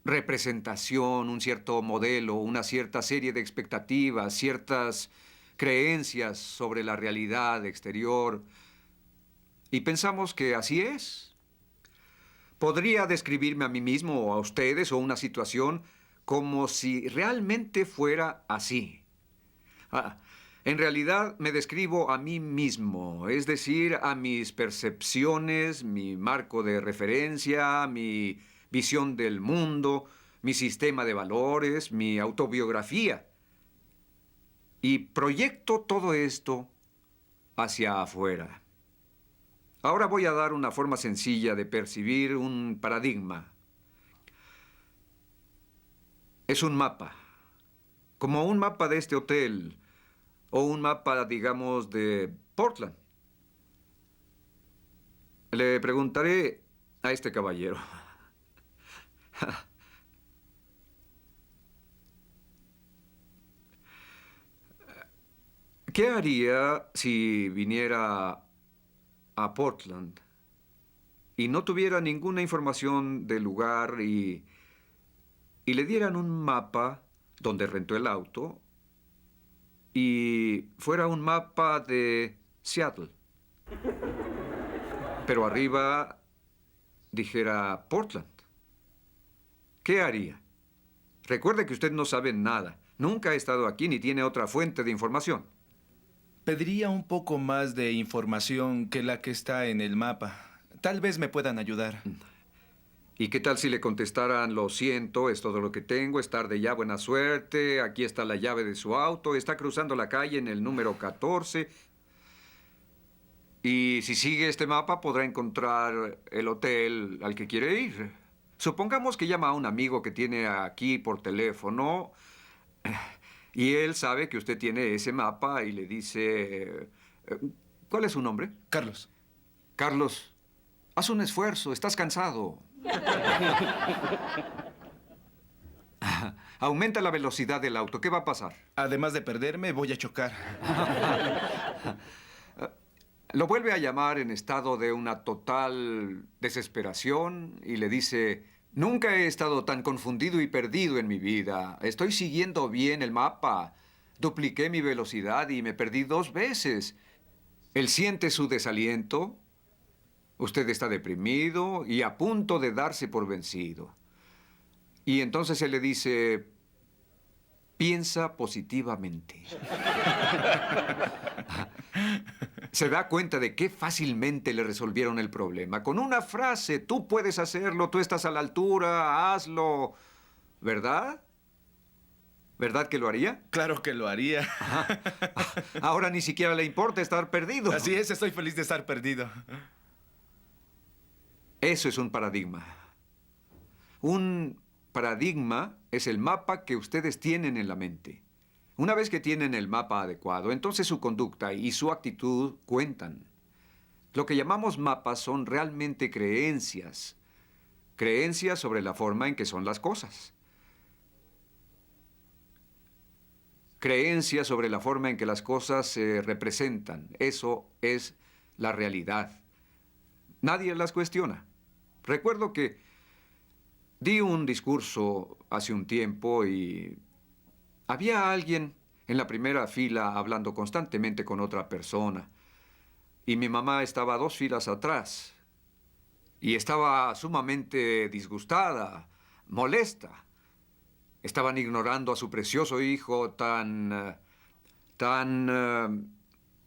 representación, un cierto modelo, una cierta serie de expectativas, ciertas creencias sobre la realidad exterior. Y pensamos que así es. Podría describirme a mí mismo o a ustedes o una situación como si realmente fuera así. Ah, en realidad me describo a mí mismo, es decir, a mis percepciones, mi marco de referencia, mi visión del mundo, mi sistema de valores, mi autobiografía. Y proyecto todo esto hacia afuera. Ahora voy a dar una forma sencilla de percibir un paradigma. Es un mapa, como un mapa de este hotel o un mapa, digamos, de Portland. Le preguntaré a este caballero. ¿Qué haría si viniera a Portland y no tuviera ninguna información del lugar y le dieran un mapa donde rentó el auto y fuera un mapa de Seattle, pero arriba dijera Portland? ¿Qué haría? Recuerde que usted no sabe nada. Nunca ha estado aquí ni tiene otra fuente de información. Pediría un poco más de información que la que está en el mapa. Tal vez me puedan ayudar. ¿Y qué tal si le contestaran, lo siento, es todo lo que tengo, es tarde ya, buena suerte, aquí está la llave de su auto, está cruzando la calle en el número 14, y si sigue este mapa podrá encontrar el hotel al que quiere ir? Supongamos que llama a un amigo que tiene aquí por teléfono y él sabe que usted tiene ese mapa y le dice... ¿Cuál es su nombre? Carlos. Carlos, haz un esfuerzo, estás cansado. Aumenta la velocidad del auto. ¿Qué va a pasar? Además de perderme, voy a chocar. Lo vuelve a llamar en estado de una total desesperación y le dice, nunca he estado tan confundido y perdido en mi vida. Estoy siguiendo bien el mapa. Dupliqué mi velocidad y me perdí 2 veces. Él siente su desaliento. Usted está deprimido y a punto de darse por vencido. Y entonces él le dice, piensa positivamente. Se da cuenta de qué fácilmente le resolvieron el problema. Con una frase, tú puedes hacerlo, tú estás a la altura, hazlo. ¿Verdad? ¿Verdad que lo haría? Claro que lo haría. Ahora ni siquiera le importa estar perdido. Así es, estoy feliz de estar perdido. Eso es un paradigma. Un paradigma es el mapa que ustedes tienen en la mente. Una vez que tienen el mapa adecuado, entonces su conducta y su actitud cuentan. Lo que llamamos mapas son realmente creencias. Creencias sobre la forma en que son las cosas. Creencias sobre la forma en que las cosas se representan. Eso es la realidad. Nadie las cuestiona. Recuerdo que di un discurso hace un tiempo y había alguien en la primera fila hablando constantemente con otra persona. Y mi mamá estaba 2 filas atrás. Y estaba sumamente disgustada, molesta. Estaban ignorando a su precioso hijo tan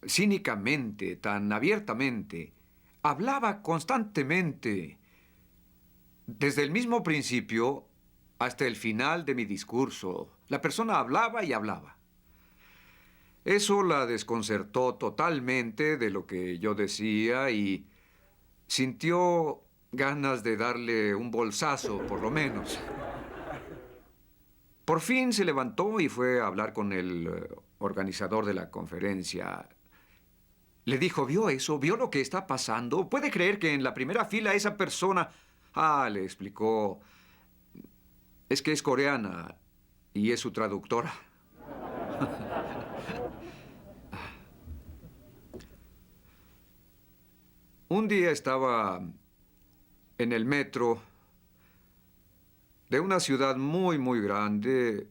cínicamente, tan abiertamente. Hablaba constantemente, desde el mismo principio hasta el final de mi discurso. La persona hablaba y hablaba. Eso la desconcertó totalmente de lo que yo decía y sintió ganas de darle un bolsazo, por lo menos. Por fin se levantó y fue a hablar con el organizador de la conferencia. Le dijo, ¿vio eso? ¿Vio lo que está pasando? ¿Puede creer que en la primera fila esa persona... Ah, le explicó, es que es coreana y es su traductora. Un día estaba en el metro de una ciudad muy, muy grande,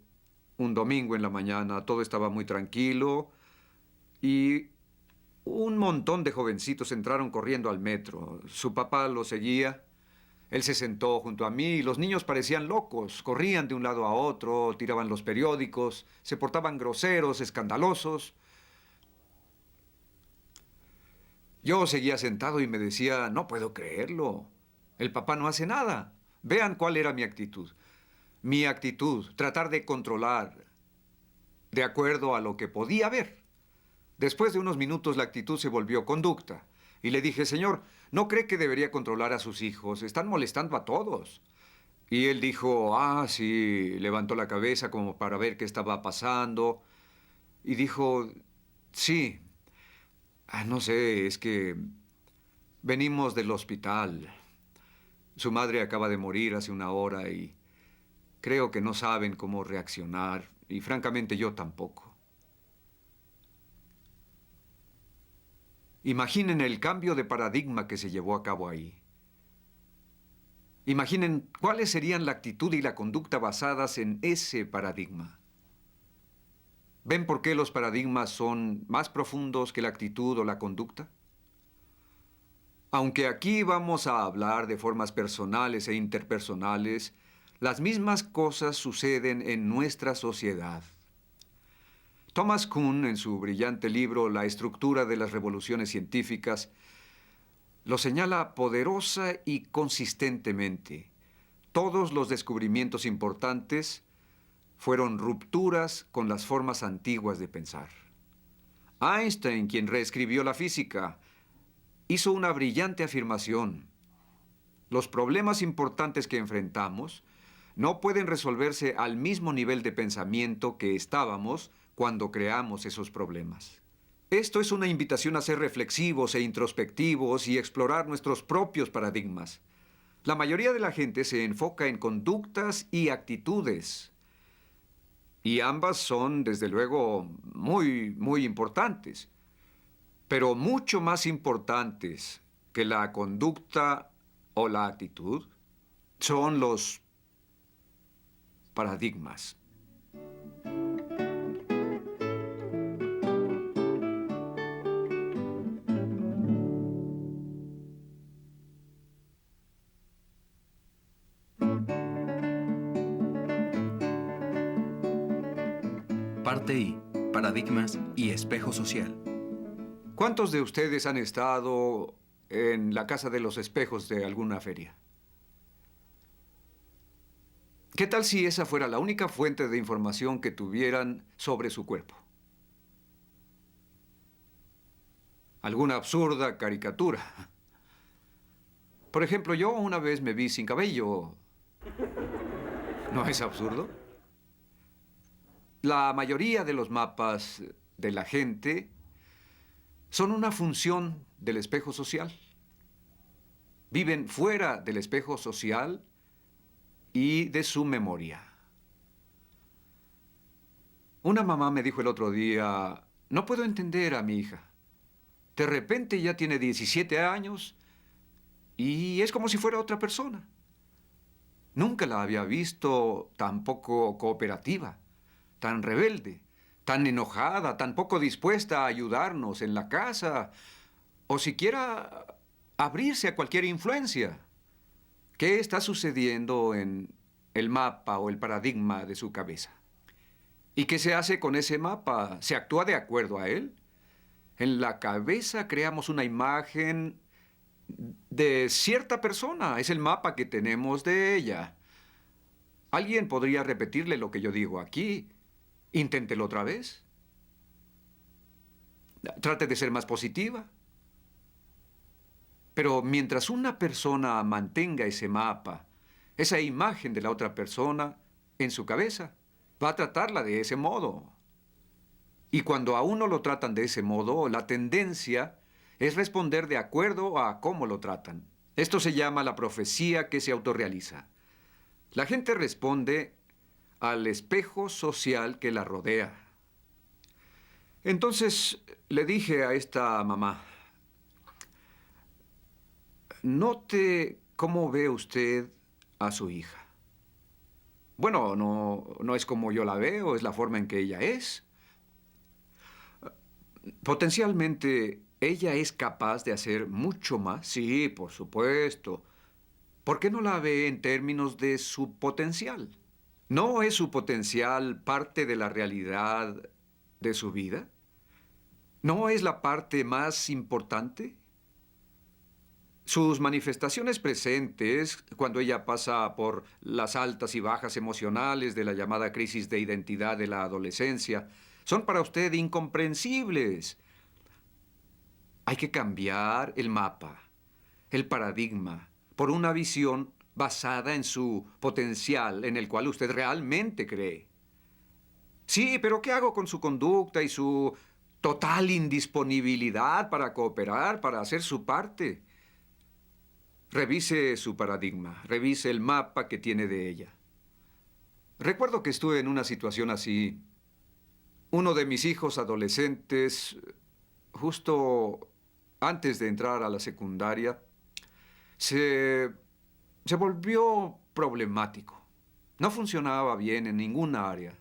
un domingo en la mañana, todo estaba muy tranquilo y un montón de jovencitos entraron corriendo al metro. Su papá lo seguía. Él se sentó junto a mí y los niños parecían locos. Corrían de un lado a otro, tiraban los periódicos, se portaban groseros, escandalosos. Yo seguía sentado y me decía, no puedo creerlo. El papá no hace nada. Vean cuál era mi actitud. Mi actitud, tratar de controlar, de acuerdo a lo que podía ver. Después de unos minutos la actitud se volvió conducta. Y le dije, señor, ¿no cree que debería controlar a sus hijos? Están molestando a todos. Y él dijo, ah, sí, levantó la cabeza como para ver qué estaba pasando. Y dijo, sí, no sé, es que venimos del hospital. Su madre acaba de morir hace una hora y creo que no saben cómo reaccionar. Y francamente yo tampoco. Imaginen el cambio de paradigma que se llevó a cabo ahí. Imaginen cuáles serían la actitud y la conducta basadas en ese paradigma. ¿Ven por qué los paradigmas son más profundos que la actitud o la conducta? Aunque aquí vamos a hablar de formas personales e interpersonales, las mismas cosas suceden en nuestra sociedad. Thomas Kuhn, en su brillante libro La estructura de las revoluciones científicas, lo señala poderosa y consistentemente. Todos los descubrimientos importantes fueron rupturas con las formas antiguas de pensar. Einstein, quien reescribió la física, hizo una brillante afirmación. Los problemas importantes que enfrentamos no pueden resolverse al mismo nivel de pensamiento que estábamos cuando creamos esos problemas. Esto es una invitación a ser reflexivos e introspectivos y explorar nuestros propios paradigmas. La mayoría de la gente se enfoca en conductas y actitudes. Y ambas son, desde luego, muy, muy importantes. Pero mucho más importantes que la conducta o la actitud son los paradigmas. Parte I. Paradigmas y espejo social. ¿Cuántos de ustedes han estado en la Casa de los Espejos de alguna feria? ¿Qué tal si esa fuera la única fuente de información que tuvieran sobre su cuerpo? Alguna absurda caricatura. Por ejemplo, yo una vez me vi sin cabello. ¿No es absurdo? La mayoría de los mapas de la gente son una función del espejo social. Viven fuera del espejo social y de su memoria. Una mamá me dijo el otro día, no puedo entender a mi hija. De repente ya tiene 17 años y es como si fuera otra persona. Nunca la había visto tan poco cooperativa, tan rebelde, tan enojada, tan poco dispuesta a ayudarnos en la casa o siquiera abrirse a cualquier influencia. ¿Qué está sucediendo en el mapa o el paradigma de su cabeza? ¿Y qué se hace con ese mapa? ¿Se actúa de acuerdo a él? En la cabeza creamos una imagen de cierta persona. Es el mapa que tenemos de ella. Alguien podría repetirle lo que yo digo aquí. Inténtelo otra vez. Trate de ser más positiva. Pero mientras una persona mantenga ese mapa, esa imagen de la otra persona en su cabeza, va a tratarla de ese modo. Y cuando a uno lo tratan de ese modo, la tendencia es responder de acuerdo a cómo lo tratan. Esto se llama la profecía que se autorrealiza. La gente responde al espejo social que la rodea. Entonces le dije a esta mamá, note cómo ve usted a su hija. Bueno, no es como yo la veo, es la forma en que ella es. Potencialmente, ella es capaz de hacer mucho más. Sí, por supuesto. ¿Por qué no la ve en términos de su potencial? ¿No es su potencial parte de la realidad de su vida? ¿No es la parte más importante? Sus manifestaciones presentes, cuando ella pasa por las altas y bajas emocionales de la llamada crisis de identidad de la adolescencia, son para usted incomprensibles. Hay que cambiar el mapa, el paradigma, por una visión basada en su potencial, en el cual usted realmente cree. Sí, pero ¿qué hago con su conducta y su total indisponibilidad para cooperar, para hacer su parte? Revise su paradigma, revise el mapa que tiene de ella. Recuerdo que estuve en una situación así. Uno de mis hijos adolescentes, justo antes de entrar a la secundaria, se, se volvió problemático. No funcionaba bien en ninguna área.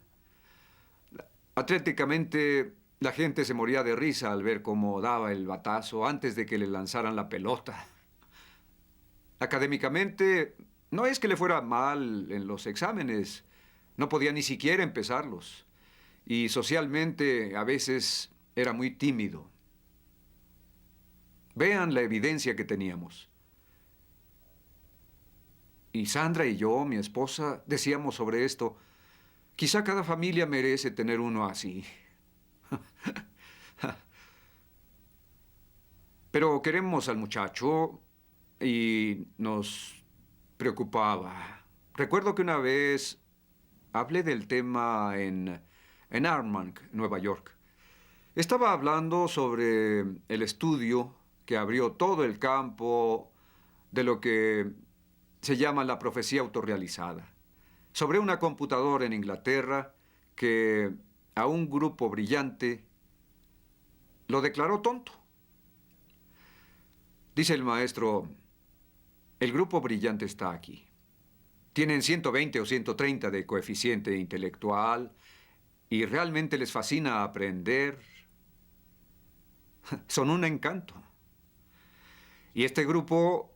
Atléticamente, la gente se moría de risa al ver cómo daba el batazo antes de que le lanzaran la pelota. Académicamente, no es que le fuera mal en los exámenes, no podía ni siquiera empezarlos. Y socialmente, a veces, era muy tímido. Vean la evidencia que teníamos. Y Sandra y yo, mi esposa, decíamos sobre esto, quizá cada familia merece tener uno así. Pero queremos al muchacho y nos preocupaba. Recuerdo que una vez hablé del tema en Armonk, Nueva York. Estaba hablando sobre el estudio que abrió todo el campo de lo que se llama la profecía autorrealizada. Sobre una computadora en Inglaterra que a un grupo brillante lo declaró tonto. Dice el maestro, el grupo brillante está aquí. Tienen 120 o 130 de coeficiente intelectual y realmente les fascina aprender. Son un encanto. Y este grupo,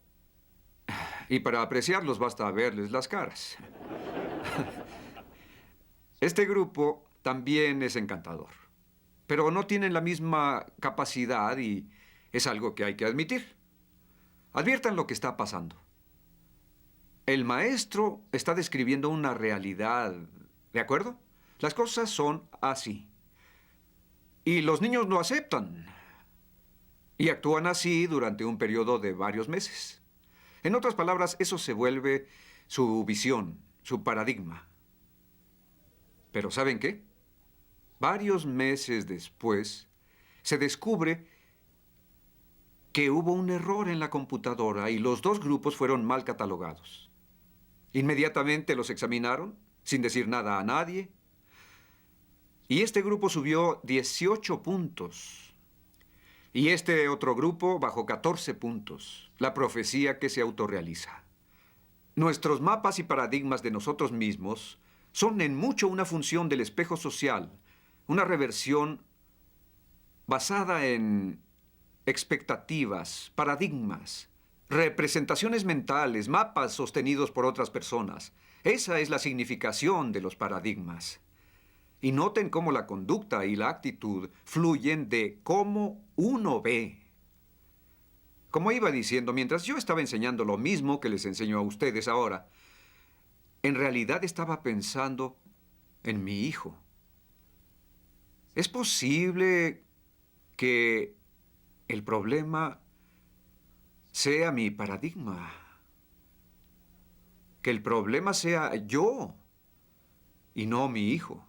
y para apreciarlos basta verles las caras. Este grupo también es encantador, pero no tienen la misma capacidad y es algo que hay que admitir. Adviertan lo que está pasando. El maestro está describiendo una realidad, ¿de acuerdo? Las cosas son así. Y los niños lo aceptan. Y actúan así durante un periodo de varios meses. En otras palabras, eso se vuelve su visión, su paradigma. Pero ¿saben qué? Varios meses después, se descubre que hubo un error en la computadora y los dos grupos fueron mal catalogados. Inmediatamente los examinaron, sin decir nada a nadie, y este grupo subió 18 puntos. Y este otro grupo bajó 14 puntos. La profecía que se autorrealiza. Nuestros mapas y paradigmas de nosotros mismos son en mucho una función del espejo social, una reversión basada en expectativas, paradigmas, representaciones mentales, mapas sostenidos por otras personas. Esa es la significación de los paradigmas. Y noten cómo la conducta y la actitud fluyen de cómo uno ve. Como iba diciendo, mientras yo estaba enseñando lo mismo que les enseño a ustedes ahora, en realidad estaba pensando en mi hijo. ¿Es posible que el problema sea mi paradigma? Que el problema sea yo y no mi hijo.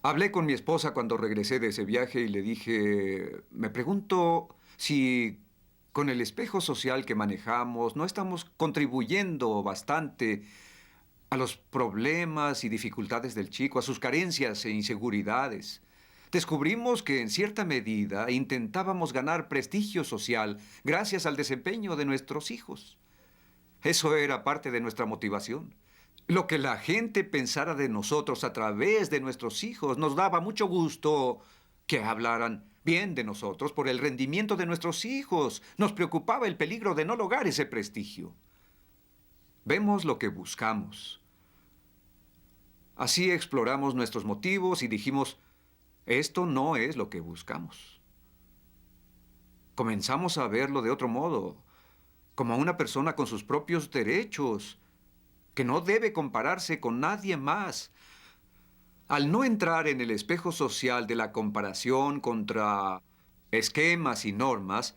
Hablé con mi esposa cuando regresé de ese viaje y le dije, me pregunto si con el espejo social que manejamos no estamos contribuyendo bastante a los problemas y dificultades del chico, a sus carencias e inseguridades. Descubrimos que en cierta medida intentábamos ganar prestigio social gracias al desempeño de nuestros hijos. Eso era parte de nuestra motivación. lo que la gente pensara de nosotros a través de nuestros hijos. Nos daba mucho gusto que hablaran bien de nosotros por el rendimiento de nuestros hijos. Nos preocupaba el peligro de no lograr ese prestigio. Vemos lo que buscamos. Así exploramos nuestros motivos y dijimos, esto no es lo que buscamos. Comenzamos a verlo de otro modo, como una persona con sus propios derechos, que no debe compararse con nadie más. Al no entrar en el espejo social de la comparación contra esquemas y normas,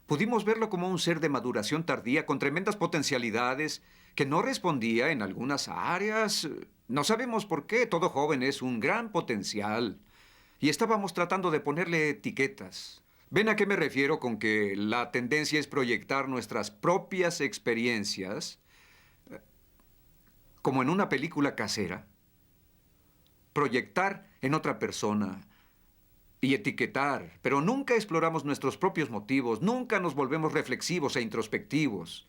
pudimos verlo como un ser de maduración tardía con tremendas potencialidades que no respondía en algunas áreas. No sabemos por qué. Todo joven es un gran potencial. Y estábamos tratando de ponerle etiquetas. ¿Ven a qué me refiero con que la tendencia es proyectar nuestras propias experiencias como en una película casera? Proyectar en otra persona y etiquetar, pero nunca exploramos nuestros propios motivos, nunca nos volvemos reflexivos e introspectivos.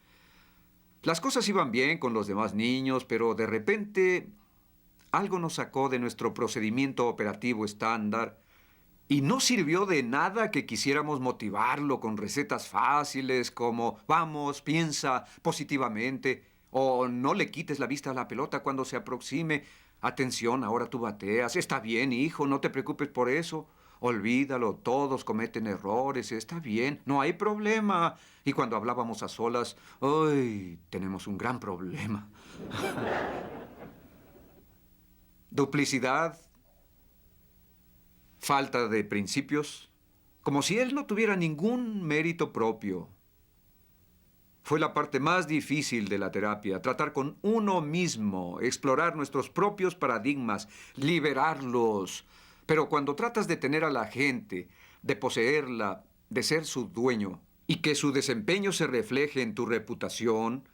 Las cosas iban bien con los demás niños, pero de repente algo nos sacó de nuestro procedimiento operativo estándar y no sirvió de nada que quisiéramos motivarlo con recetas fáciles como vamos, piensa positivamente, o no le quites la vista a la pelota cuando se aproxime. Atención, ahora tú bateas. Está bien, hijo, no te preocupes por eso. Olvídalo, todos cometen errores, está bien, no hay problema. Y cuando hablábamos a solas, ¡ay! Tenemos un gran problema. Duplicidad, falta de principios, como si él no tuviera ningún mérito propio. Fue la parte más difícil de la terapia, tratar con uno mismo, explorar nuestros propios paradigmas, liberarlos. Pero cuando tratas de tener a la gente, de poseerla, de ser su dueño, y que su desempeño se refleje en tu reputación,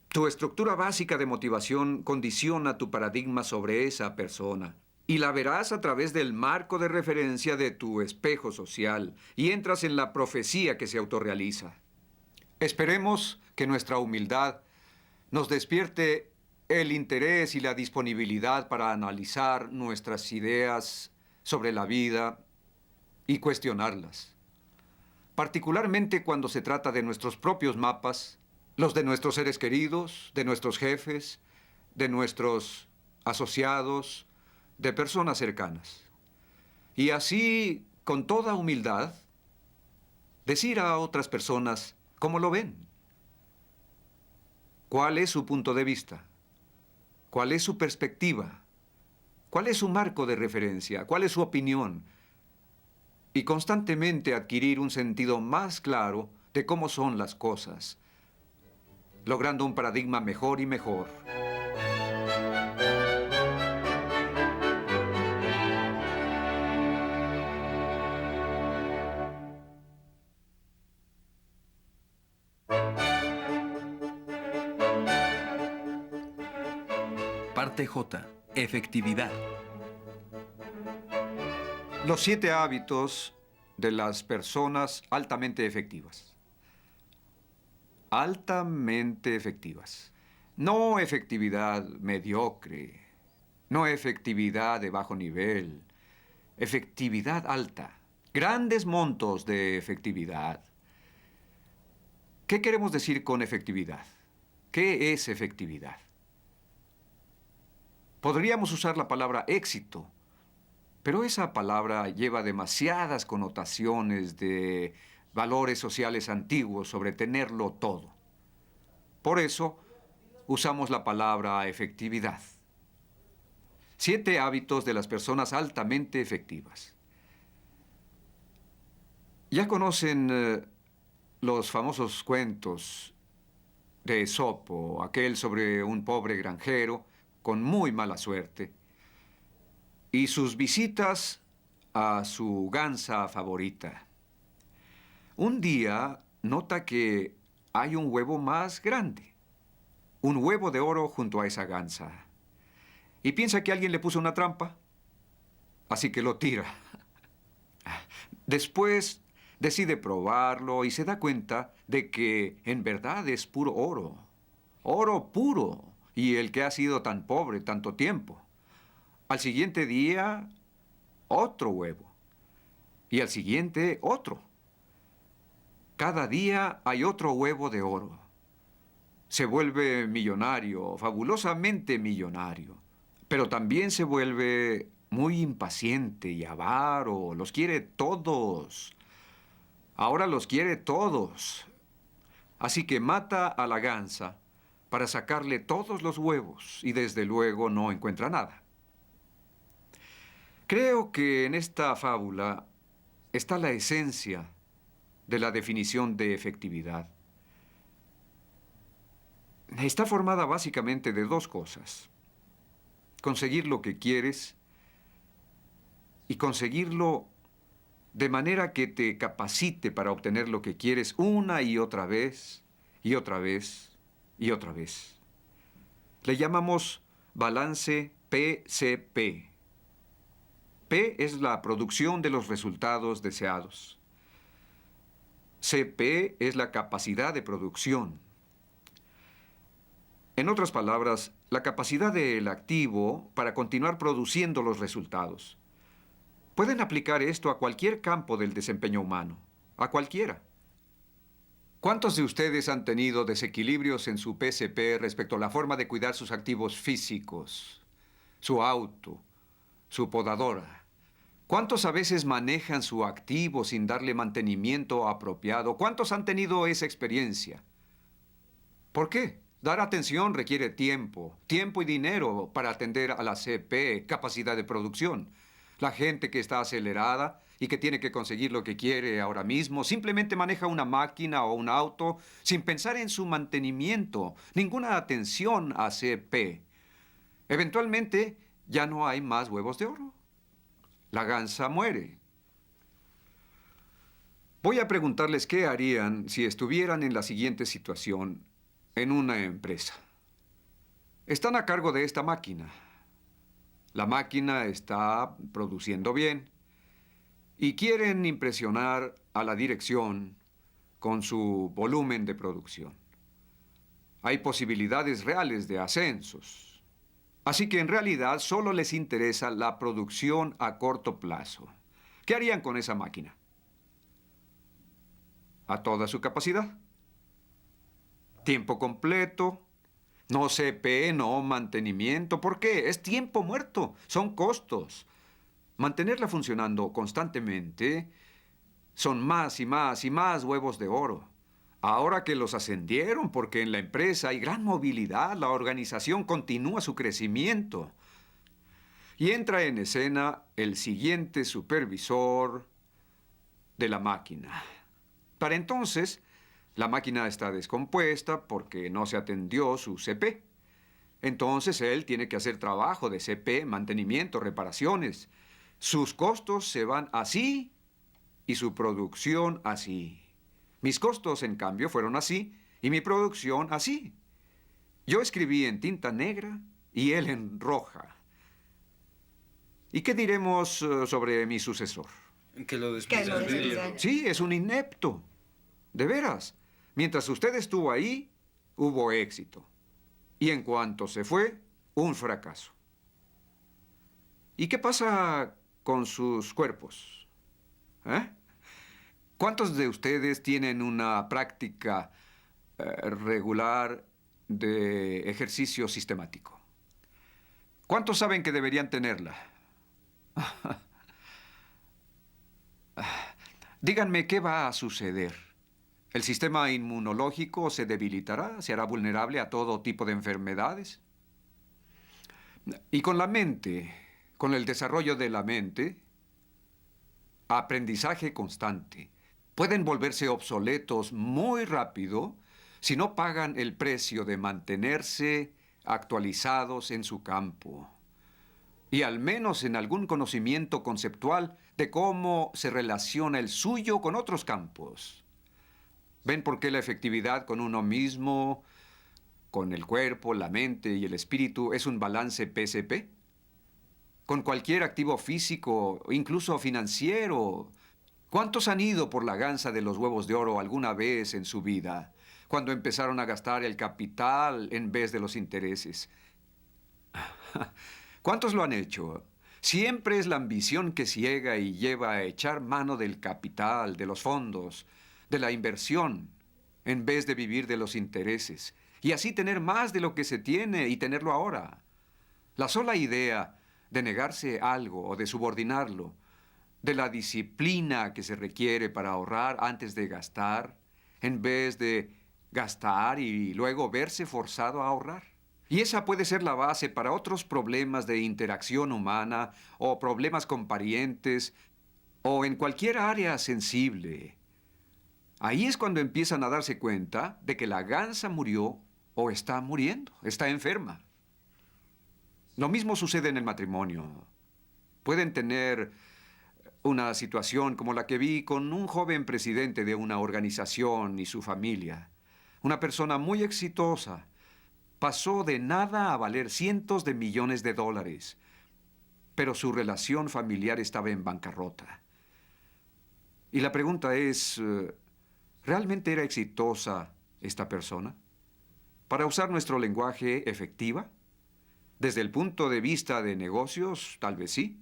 tu estructura básica de motivación condiciona tu paradigma sobre esa persona. Y la verás a través del marco de referencia de tu espejo social, y entras en la profecía que se autorrealiza. Esperemos que nuestra humildad nos despierte el interés y la disponibilidad para analizar nuestras ideas sobre la vida y cuestionarlas. Particularmente cuando se trata de nuestros propios mapas, los de nuestros seres queridos, de nuestros jefes, de nuestros asociados, de personas cercanas. Y así, con toda humildad, decir a otras personas cómo lo ven. ¿Cuál es su punto de vista? ¿Cuál es su perspectiva? ¿Cuál es su marco de referencia? ¿Cuál es su opinión? Y constantemente adquirir un sentido más claro de cómo son las cosas, logrando un paradigma mejor y mejor. Parte J. Efectividad. Los 7 hábitos de las personas altamente efectivas. Altamente efectivas. No efectividad mediocre, no efectividad de bajo nivel, efectividad alta. Grandes montos de efectividad. ¿Qué queremos decir con efectividad? ¿Qué es efectividad? Podríamos usar la palabra éxito, pero esa palabra lleva demasiadas connotaciones de valores sociales antiguos sobre tenerlo todo. Por eso, usamos la palabra efectividad. 7 hábitos de las personas altamente efectivas. Ya conocen los famosos cuentos de Esopo, aquel sobre un pobre granjero con muy mala suerte, y sus visitas a su gansa favorita. Un día nota que hay un huevo más grande, un huevo de oro junto a esa gansa, y piensa que alguien le puso una trampa, así que lo tira. Después decide probarlo y se da cuenta de que en verdad es puro oro, oro puro. y el que ha sido tan pobre tanto tiempo. Al siguiente día, otro huevo. Y al siguiente, otro. Cada día hay otro huevo de oro. Se vuelve millonario, fabulosamente millonario. Pero también se vuelve muy impaciente y avaro. Los quiere todos. Ahora los quiere todos. Así que mata a la gansa para sacarle todos los huevos y desde luego no encuentra nada. Creo que en esta fábula está la esencia de la definición de efectividad. Está formada básicamente de dos cosas: conseguir lo que quieres y conseguirlo de manera que te capacite para obtener lo que quieres una y otra vez, y otra vez, y otra vez. Le llamamos balance PCP. P es la producción de los resultados deseados. CP es la capacidad de producción. En otras palabras, la capacidad del activo para continuar produciendo los resultados. Pueden aplicar esto a cualquier campo del desempeño humano, a cualquiera. ¿Cuántos de ustedes han tenido desequilibrios en su PCP respecto a la forma de cuidar sus activos físicos, su auto, su podadora? ¿Cuántos a veces manejan su activo sin darle mantenimiento apropiado? ¿Cuántos han tenido esa experiencia? ¿Por qué? Dar atención requiere tiempo y dinero para atender a la CP, capacidad de producción. La gente que está acelerada y que tiene que conseguir lo que quiere ahora mismo simplemente maneja una máquina o un auto sin pensar en su mantenimiento, ninguna atención a CP. Eventualmente ya no hay más huevos de oro. La gansa muere. Voy a preguntarles qué harían si estuvieran en la siguiente situación en una empresa. Están a cargo de esta máquina. La máquina está produciendo bien y quieren impresionar a la dirección con su volumen de producción. Hay posibilidades reales de ascensos. Así que en realidad solo les interesa la producción a corto plazo. ¿Qué harían con esa máquina? A toda su capacidad. Tiempo completo. No CP, no mantenimiento. ¿Por qué? Es tiempo muerto. Son costos. Mantenerla funcionando constantemente son más y más y más huevos de oro. Ahora que los ascendieron, porque en la empresa hay gran movilidad, la organización continúa su crecimiento. Y entra en escena el siguiente supervisor de la máquina. Para entonces, la máquina está descompuesta porque no se atendió su CP. Entonces él tiene que hacer trabajo de CP, mantenimiento, reparaciones. Sus costos se van así y su producción así. Mis costos, en cambio, fueron así y mi producción así. Yo escribí en tinta negra y él en roja. ¿Y qué diremos sobre mi sucesor? Que lo Que lo despidieron. Sí, es un inepto. De veras. Mientras usted estuvo ahí, hubo éxito. Y en cuanto se fue, un fracaso. ¿Y qué pasa con sus cuerpos? ¿Eh? ¿Cuántos de ustedes tienen una práctica regular de ejercicio sistemático? ¿Cuántos saben que deberían tenerla? Díganme, ¿qué va a suceder? ¿El sistema inmunológico se debilitará? ¿Se hará vulnerable a todo tipo de enfermedades? Y con la mente, con el desarrollo de la mente, aprendizaje constante, pueden volverse obsoletos muy rápido si no pagan el precio de mantenerse actualizados en su campo. Y al menos en algún conocimiento conceptual de cómo se relaciona el suyo con otros campos. ¿Ven por qué la efectividad con uno mismo, con el cuerpo, la mente y el espíritu es un balance PCP? Con cualquier activo físico, incluso financiero. ¿Cuántos han ido por la gansa de los huevos de oro alguna vez en su vida? cuando empezaron a gastar el capital en vez de los intereses. ¿Cuántos lo han hecho? Siempre es la ambición que ciega y lleva a echar mano del capital, de los fondos, de la inversión, en vez de vivir de los intereses, y así tener más de lo que se tiene y tenerlo ahora. La sola idea de negarse algo o de subordinarlo, de la disciplina que se requiere para ahorrar antes de gastar, en vez de gastar y luego verse forzado a ahorrar. Y esa puede ser la base para otros problemas de interacción humana o problemas con parientes o en cualquier área sensible. Ahí es cuando empiezan a darse cuenta de que la gansa murió o está muriendo, está enferma. Lo mismo sucede en el matrimonio. Pueden tener una situación como la que vi con un joven presidente de una organización y su familia. Una persona muy exitosa. Pasó de nada a valer cientos de millones de dólares, pero su relación familiar estaba en bancarrota. Y la pregunta es, ¿realmente era exitosa esta persona? Para usar nuestro lenguaje, ¿efectiva? Desde el punto de vista de negocios, tal vez sí.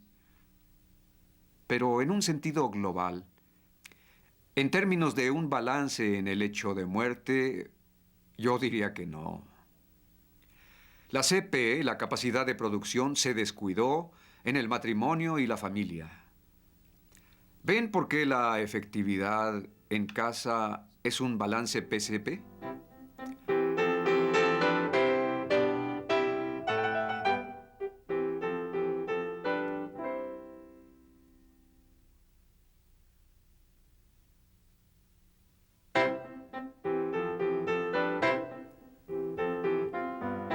Pero en un sentido global, en términos de un balance en el hecho de muerte, yo diría que no. La CP, la capacidad de producción, se descuidó en el matrimonio y la familia. ¿Ven por qué la efectividad en casa es un balance PCP?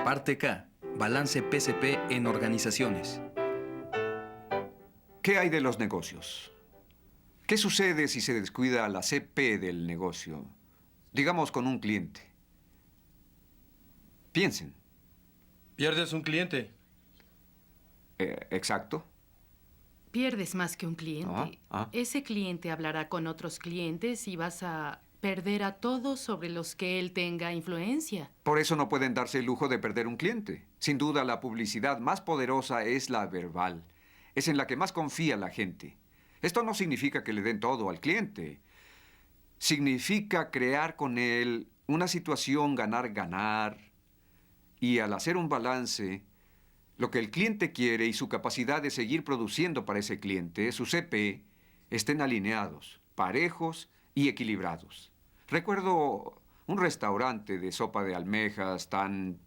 Parte K. Balance PCP en organizaciones. ¿Qué hay de los negocios? ¿Qué sucede si se descuida la CP del negocio? Digamos con un cliente. Piensen. Pierdes un cliente. Exacto. Pierdes más que un cliente. Ese cliente hablará con otros clientes y vas a perder a todos sobre los que él tenga influencia. Por eso no pueden darse el lujo de perder un cliente. Sin duda, la publicidad más poderosa es la verbal. Es en la que más confía la gente. Esto no significa que le den todo al cliente. Significa crear con él una situación ganar-ganar. Y al hacer un balance, lo que el cliente quiere y su capacidad de seguir produciendo para ese cliente, su CP, estén alineados, parejos y equilibrados. Recuerdo un restaurante de sopa de almejas tan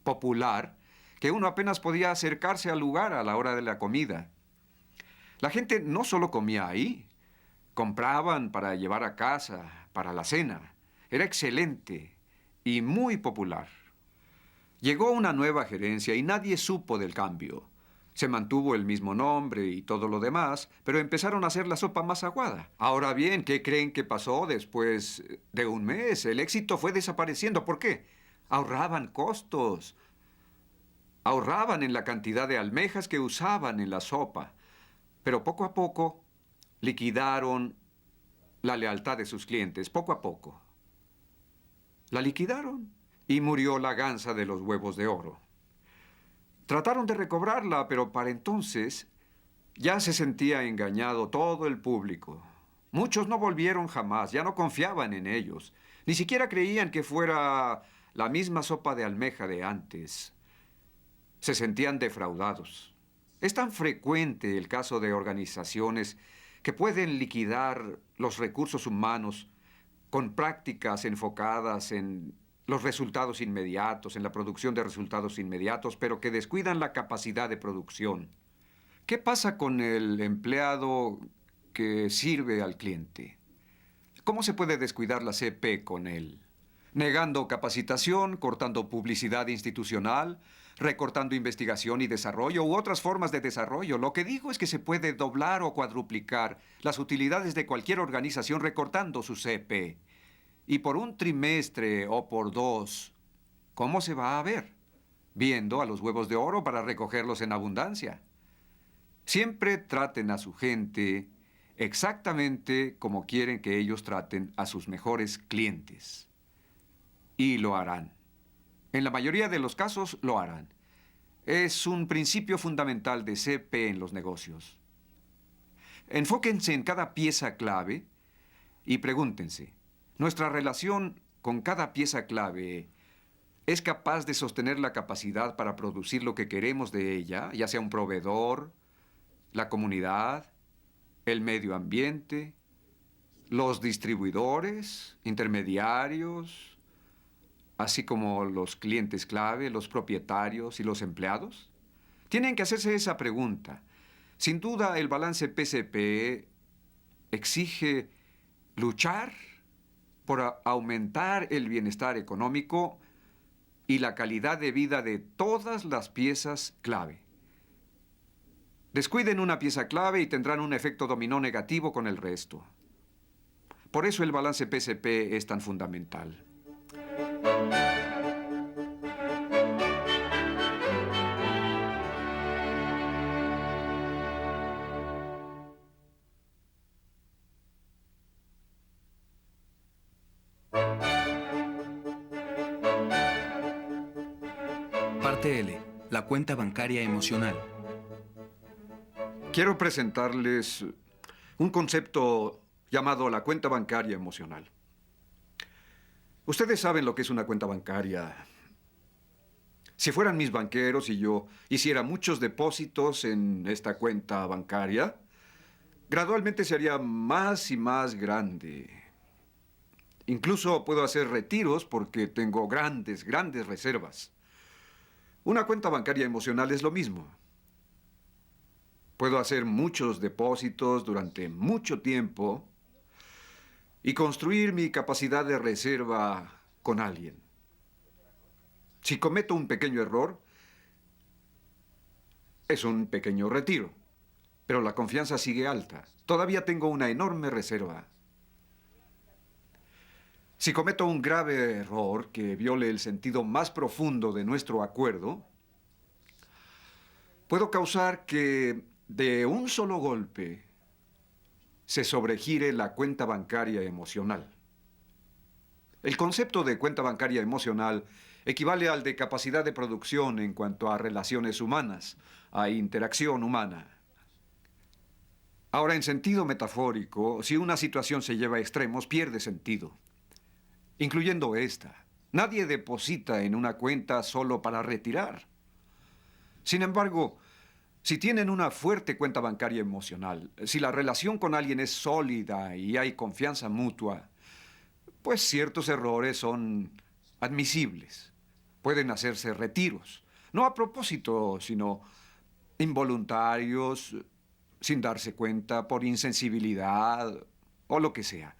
popular que uno apenas podía acercarse al lugar a la hora de la comida. La gente no solo comía ahí, compraban para llevar a casa, para la cena. Era excelente y muy popular. Llegó una nueva gerencia y nadie supo del cambio. Se mantuvo el mismo nombre y todo lo demás, pero empezaron a hacer la sopa más aguada. Ahora bien, ¿qué creen que pasó después de un mes? El éxito fue desapareciendo. ¿Por qué? Ahorraban costos. Ahorraban en la cantidad de almejas que usaban en la sopa. Pero poco a poco liquidaron la lealtad de sus clientes. Poco a poco. La liquidaron y murió la gansa de los huevos de oro. Trataron de recobrarla, pero para entonces ya se sentía engañado todo el público. Muchos no volvieron jamás, ya no confiaban en ellos. Ni siquiera creían que fuera la misma sopa de almeja de antes. Se sentían defraudados. Es tan frecuente el caso de organizaciones que pueden liquidar los recursos humanos con prácticas enfocadas en los resultados inmediatos, en la producción de resultados inmediatos, pero que descuidan la capacidad de producción. ¿Qué pasa con el empleado que sirve al cliente? ¿Cómo se puede descuidar la CP con él? Negando capacitación, cortando publicidad institucional, recortando investigación y desarrollo u otras formas de desarrollo. Lo que digo es que se puede doblar o cuadruplicar las utilidades de cualquier organización recortando su CP. Y por un trimestre o por dos, ¿cómo se va a ver? Viendo a los huevos de oro para recogerlos en abundancia. Siempre traten a su gente exactamente como quieren que ellos traten a sus mejores clientes. Y lo harán. En la mayoría de los casos lo harán. Es un principio fundamental de CP en los negocios. Enfóquense en cada pieza clave y pregúntense, ¿nuestra relación con cada pieza clave es capaz de sostener la capacidad para producir lo que queremos de ella, ya sea un proveedor, la comunidad, el medio ambiente, los distribuidores, intermediarios, así como los clientes clave, los propietarios y los empleados? Tienen que hacerse esa pregunta. Sin duda, el balance PCP exige luchar por aumentar el bienestar económico y la calidad de vida de todas las piezas clave. Descuiden una pieza clave y tendrán un efecto dominó negativo con el resto. Por eso el balance PCP es tan fundamental. Parte L. La cuenta bancaria emocional. Quiero presentarles un concepto llamado la cuenta bancaria emocional. Ustedes saben lo que es una cuenta bancaria. Si fueran mis banqueros y yo hiciera muchos depósitos en esta cuenta bancaria, gradualmente se haría más y más grande. Incluso puedo hacer retiros porque tengo grandes reservas. Una cuenta bancaria emocional es lo mismo. Puedo hacer muchos depósitos durante mucho tiempo y construir mi capacidad de reserva con alguien. Si cometo un pequeño error, es un pequeño retiro, pero la confianza sigue alta. Todavía tengo una enorme reserva. Si cometo un grave error que viole el sentido más profundo de nuestro acuerdo, puedo causar que de un solo golpe se sobregire la cuenta bancaria emocional. El concepto de cuenta bancaria emocional equivale al de capacidad de producción en cuanto a relaciones humanas, a interacción humana. Ahora, en sentido metafórico, si una situación se lleva a extremos, pierde sentido, incluyendo esta. Nadie deposita en una cuenta solo para retirar. Sin embargo, si tienen una fuerte cuenta bancaria emocional, si la relación con alguien es sólida y hay confianza mutua, pues ciertos errores son admisibles. Pueden hacerse retiros, no a propósito, sino involuntarios, sin darse cuenta, por insensibilidad o lo que sea.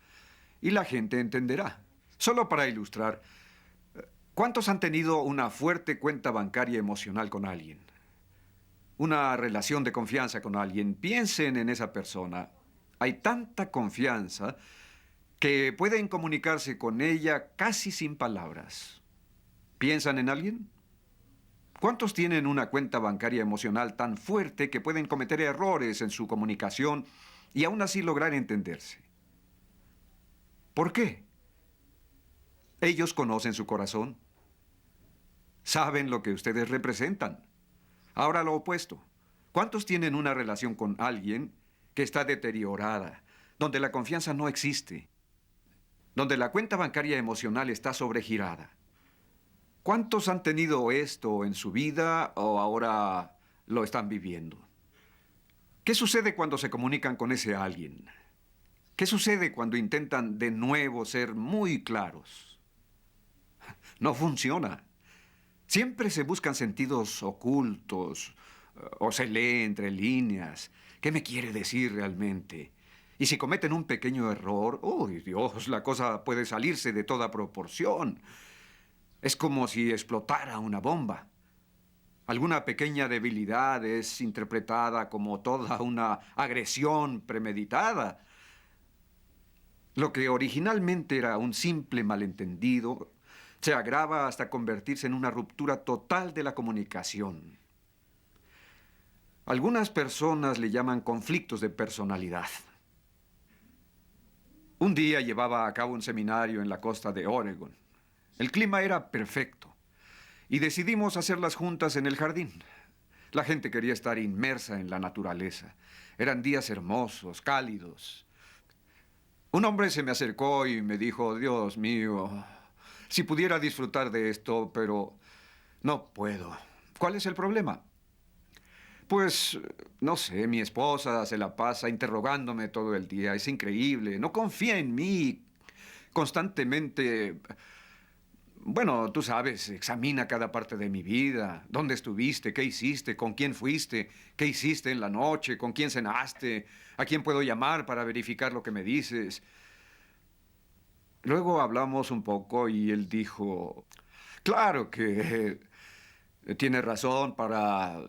Y la gente entenderá. Solo para ilustrar, ¿cuántos han tenido una fuerte cuenta bancaria emocional con alguien? Una relación de confianza con alguien. Piensen en esa persona. Hay tanta confianza que pueden comunicarse con ella casi sin palabras. ¿Piensan en alguien? ¿Cuántos tienen una cuenta bancaria emocional tan fuerte que pueden cometer errores en su comunicación y aún así lograr entenderse? ¿Por qué? Ellos conocen su corazón. Saben lo que ustedes representan. Ahora lo opuesto. ¿Cuántos tienen una relación con alguien que está deteriorada, donde la confianza no existe, donde la cuenta bancaria emocional está sobregirada? ¿Cuántos han tenido esto en su vida o ahora lo están viviendo? ¿Qué sucede cuando se comunican con ese alguien? ¿Qué sucede cuando intentan de nuevo ser muy claros? No funciona. Siempre se buscan sentidos ocultos o se lee entre líneas. ¿Qué me quiere decir realmente? Y si cometen un pequeño error, ¡uy, Dios! La cosa puede salirse de toda proporción. Es como si explotara una bomba. Alguna pequeña debilidad es interpretada como toda una agresión premeditada. Lo que originalmente era un simple malentendido se agrava hasta convertirse en una ruptura total de la comunicación. Algunas personas le llaman conflictos de personalidad. Un día llevaba a cabo un seminario en la costa de Oregon. El clima era perfecto y decidimos hacerlas juntas en el jardín. La gente quería estar inmersa en la naturaleza. Eran días hermosos, cálidos. Un hombre se me acercó y me dijo, Dios mío, si pudiera disfrutar de esto, pero no puedo. ¿Cuál es el problema? Pues, no sé, mi esposa se la pasa interrogándome todo el día. Es increíble. No confía en mí. Constantemente... Bueno, tú sabes, examina cada parte de mi vida. ¿Dónde estuviste? ¿Qué hiciste? ¿Con quién fuiste? ¿Qué hiciste en la noche? ¿Con quién cenaste? ¿A quién puedo llamar para verificar lo que me dices? Luego hablamos un poco y él dijo, claro que tiene razón para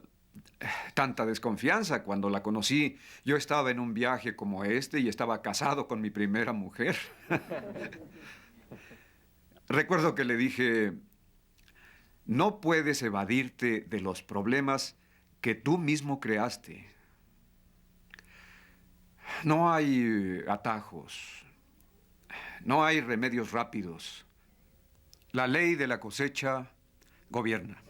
tanta desconfianza. Cuando la conocí, yo estaba en un viaje como este y estaba casado con mi primera mujer. Recuerdo que le dije, no puedes evadirte de los problemas que tú mismo creaste. No hay atajos, no hay remedios rápidos. La ley de la cosecha gobierna.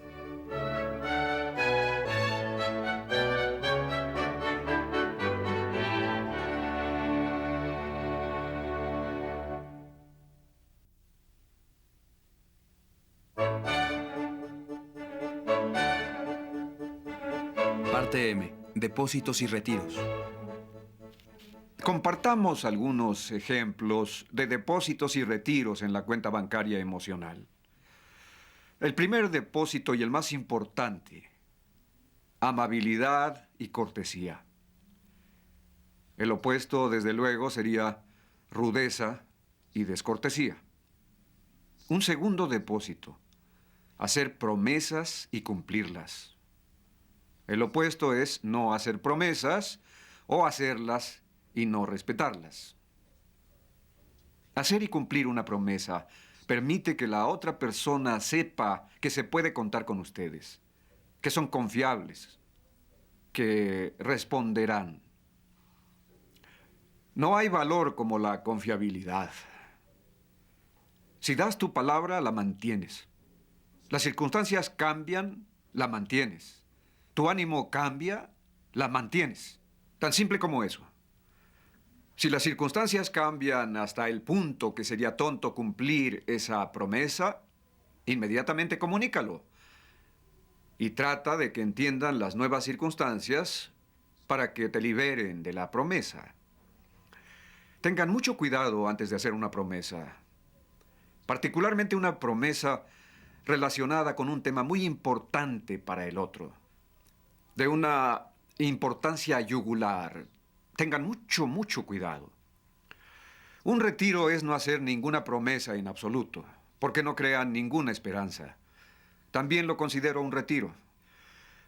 Parte M. Depósitos y retiros. Compartamos algunos ejemplos de depósitos y retiros en la cuenta bancaria emocional. El primer depósito y el más importante, amabilidad y cortesía. El opuesto, desde luego, sería rudeza y descortesía. Un segundo depósito, hacer promesas y cumplirlas. El opuesto es no hacer promesas o hacerlas y no respetarlas. Hacer y cumplir una promesa permite que la otra persona sepa que se puede contar con ustedes, que son confiables, que responderán. No hay valor como la confiabilidad. Si das tu palabra, la mantienes. Las circunstancias cambian, la mantienes. Tu ánimo cambia, la mantienes. Tan simple como eso. Si las circunstancias cambian hasta el punto que sería tonto cumplir esa promesa, inmediatamente comunícalo. Y trata de que entiendan las nuevas circunstancias para que te liberen de la promesa. Tengan mucho cuidado antes de hacer una promesa. Particularmente una promesa relacionada con un tema muy importante para el otro. De una importancia yugular. Tengan mucho cuidado. Un retiro es no hacer ninguna promesa en absoluto, porque no crean ninguna esperanza. También lo considero un retiro.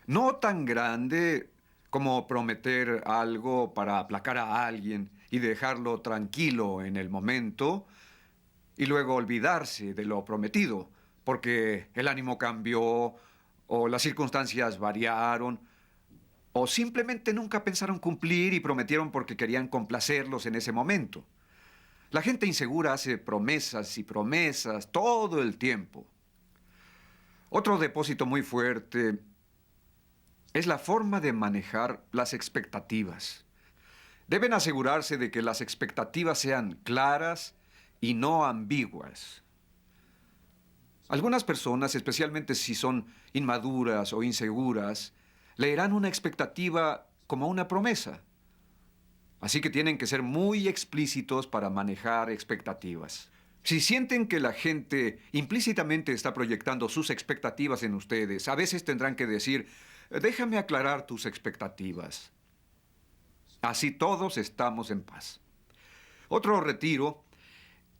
No tan grande como prometer algo para aplacar a alguien y dejarlo tranquilo en el momento y luego olvidarse de lo prometido, porque el ánimo cambió o las circunstancias variaron, o simplemente nunca pensaron cumplir y prometieron porque querían complacerlos en ese momento. La gente insegura hace promesas y promesas todo el tiempo. Otro depósito muy fuerte es la forma de manejar las expectativas. Deben asegurarse de que las expectativas sean claras y no ambiguas. Algunas personas, especialmente si son inmaduras o inseguras, leerán una expectativa como una promesa. Así que tienen que ser muy explícitos para manejar expectativas. Si sienten que la gente implícitamente está proyectando sus expectativas en ustedes, a veces tendrán que decir, déjame aclarar tus expectativas. Así todos estamos en paz. Otro retiro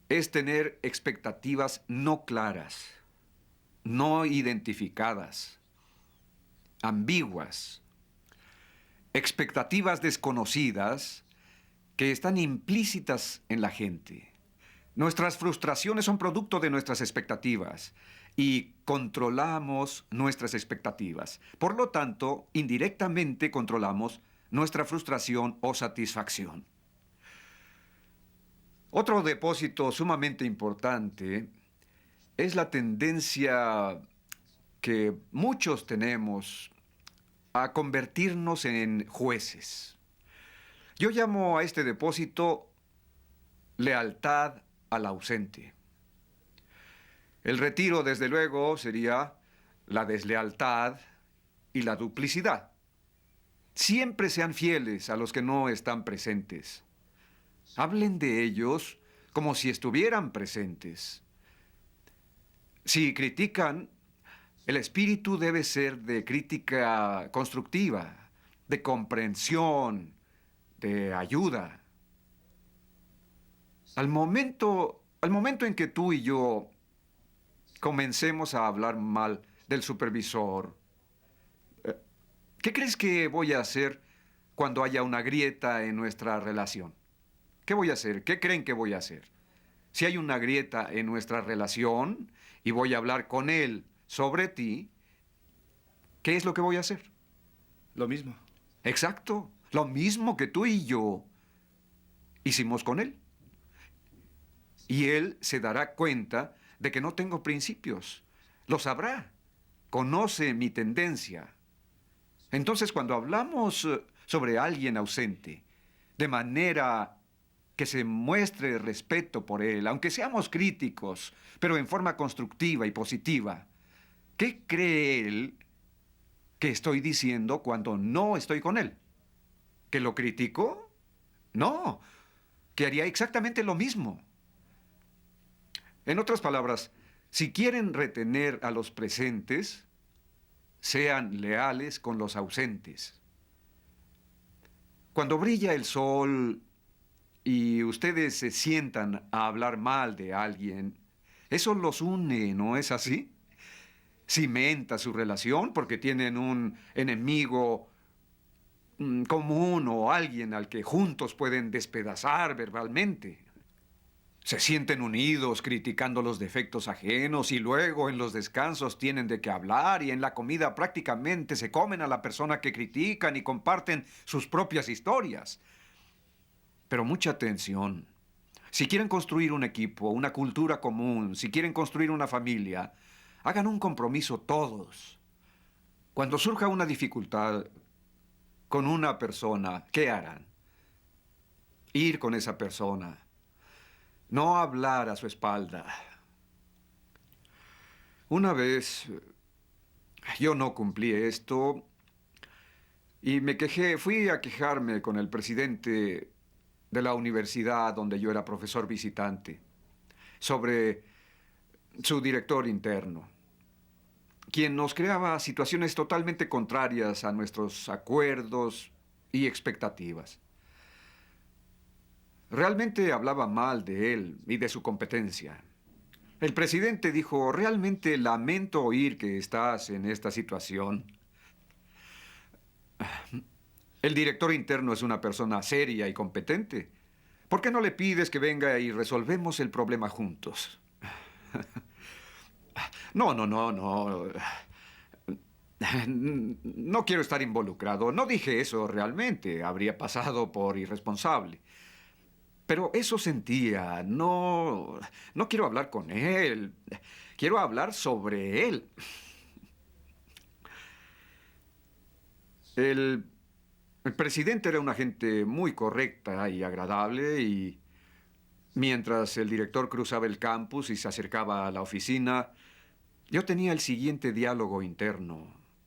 es tener expectativas no claras, no identificadas, ambiguas, expectativas desconocidas que están implícitas en la gente. Nuestras frustraciones son producto de nuestras expectativas y controlamos nuestras expectativas. Por lo tanto, indirectamente controlamos nuestra frustración o satisfacción. Otro depósito sumamente importante es la tendencia que muchos tenemos a convertirnos en jueces. Yo llamo a este depósito lealtad al ausente. El retiro, desde luego, sería la deslealtad y la duplicidad. Siempre sean fieles a los que no están presentes. Hablen de ellos como si estuvieran presentes. Si critican, el espíritu debe ser de crítica constructiva, de comprensión, de ayuda. Al momento en que tú y yo comencemos a hablar mal del supervisor, ¿qué crees que voy a hacer cuando haya una grieta en nuestra relación? ¿Qué voy a hacer? ¿Qué creen que voy a hacer? Si hay una grieta en nuestra relación y voy a hablar con él sobre ti, ¿qué es lo que voy a hacer? Lo mismo. Exacto, lo mismo que tú y yo hicimos con él. Y él se dará cuenta de que no tengo principios. Lo sabrá. Conoce mi tendencia. Entonces, cuando hablamos sobre alguien ausente, de manera que se muestre respeto por él, aunque seamos críticos, pero en forma constructiva y positiva, ¿qué cree él que estoy diciendo cuando no estoy con él? ¿Que lo critico? No, que haría exactamente lo mismo. En otras palabras, si quieren retener a los presentes, sean leales con los ausentes. Cuando brilla el sol y ustedes se sientan a hablar mal de alguien, eso los une, ¿no es así? Cimenta su relación porque tienen un enemigo común o alguien al que juntos pueden despedazar verbalmente. Se sienten unidos criticando los defectos ajenos y luego en los descansos tienen de qué hablar y en la comida prácticamente se comen a la persona que critican y comparten sus propias historias. Pero mucha atención. Si quieren construir un equipo, una cultura común, si quieren construir una familia, hagan un compromiso todos. Cuando surja una dificultad con una persona, ¿qué harán? Ir con esa persona. No hablar a su espalda. Una vez yo no cumplí esto y me quejé, fui a quejarme con el presidente de la universidad donde yo era profesor visitante sobre su director interno, quien nos creaba situaciones totalmente contrarias a nuestros acuerdos y expectativas. Realmente hablaba mal de él y de su competencia. El presidente dijo, realmente lamento oír que estás en esta situación. El director interno es una persona seria y competente. ¿Por qué no le pides que venga y resolvemos el problema juntos? No. No quiero estar involucrado. No dije eso realmente. Habría pasado por irresponsable. Pero eso sentía. No quiero hablar con él. Quiero hablar sobre él. El presidente era una gente muy correcta y agradable y mientras el director cruzaba el campus y se acercaba a la oficina, yo tenía el siguiente diálogo interno.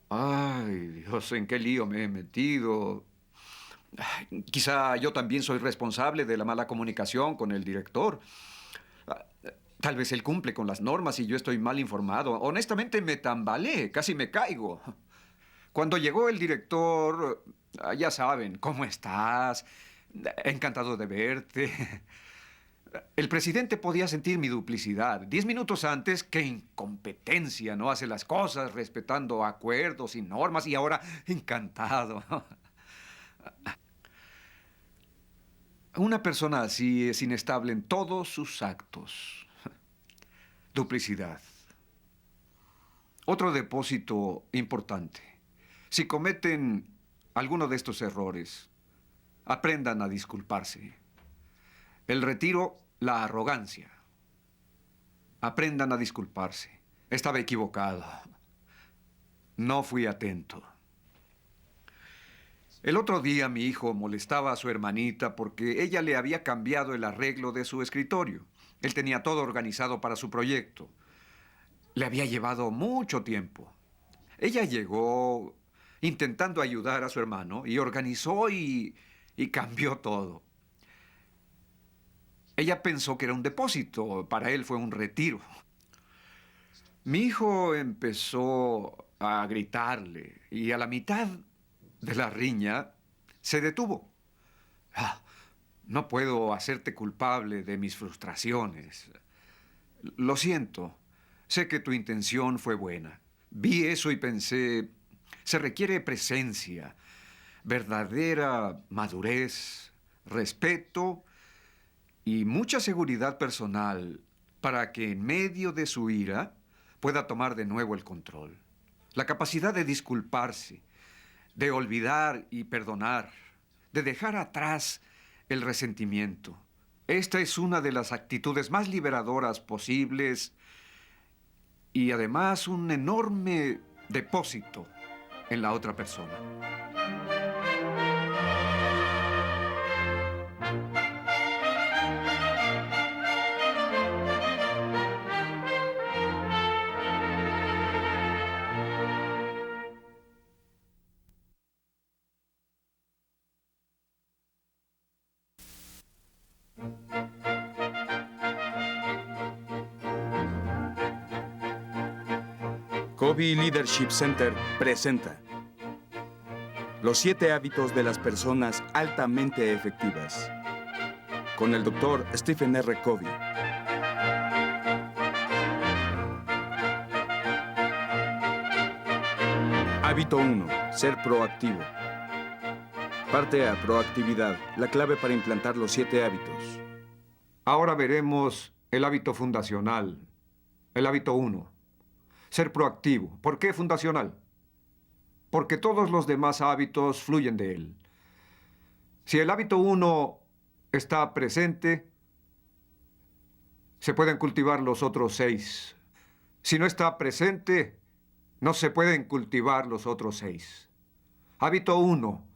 Ay, Dios, ¿en qué lío me he metido? Quizá yo también soy responsable de la mala comunicación con el director. Tal vez él cumple con las normas y yo estoy mal informado. Honestamente me tambaleé, casi me caigo. Cuando llegó el director, ya saben, ¿cómo estás? Encantado de verte. El presidente podía sentir mi duplicidad. 10 minutos antes, qué incompetencia, no hace las cosas respetando acuerdos y normas y ahora encantado. Una persona así es inestable en todos sus actos. Duplicidad. Otro depósito importante. Si cometen alguno de estos errores, aprendan a disculparse. El retiro, la arrogancia. Aprendan a disculparse. Estaba equivocado. No fui atento. El otro día mi hijo molestaba a su hermanita porque ella le había cambiado el arreglo de su escritorio. Él tenía todo organizado para su proyecto. Le había llevado mucho tiempo. Ella llegó intentando ayudar a su hermano y organizó y cambió todo. Ella pensó que era un depósito. Para él fue un retiro. Mi hijo empezó a gritarle y a la mitad de la riña se detuvo. No puedo hacerte culpable de mis frustraciones. Lo siento. Sé que tu intención fue buena. Vi eso y pensé, se requiere presencia, verdadera madurez, respeto y mucha seguridad personal para que en medio de su ira pueda tomar de nuevo el control. La capacidad de disculparse, de olvidar y perdonar, de dejar atrás el resentimiento. Esta es una de las actitudes más liberadoras posibles y además un enorme depósito en la otra persona. Covey Leadership Center presenta Los 7 hábitos de las personas altamente efectivas, con el Dr. Stephen R. Covey. Hábito 1. Ser proactivo. Parte A. Proactividad. La clave para implantar los 7 hábitos. Ahora veremos el hábito fundacional, el hábito 1. Ser proactivo. ¿Por qué fundacional? Porque todos los demás hábitos fluyen de él. Si el hábito 1 está presente, se pueden cultivar los otros 6. Si no está presente, no se pueden cultivar los otros 6. Hábito 1.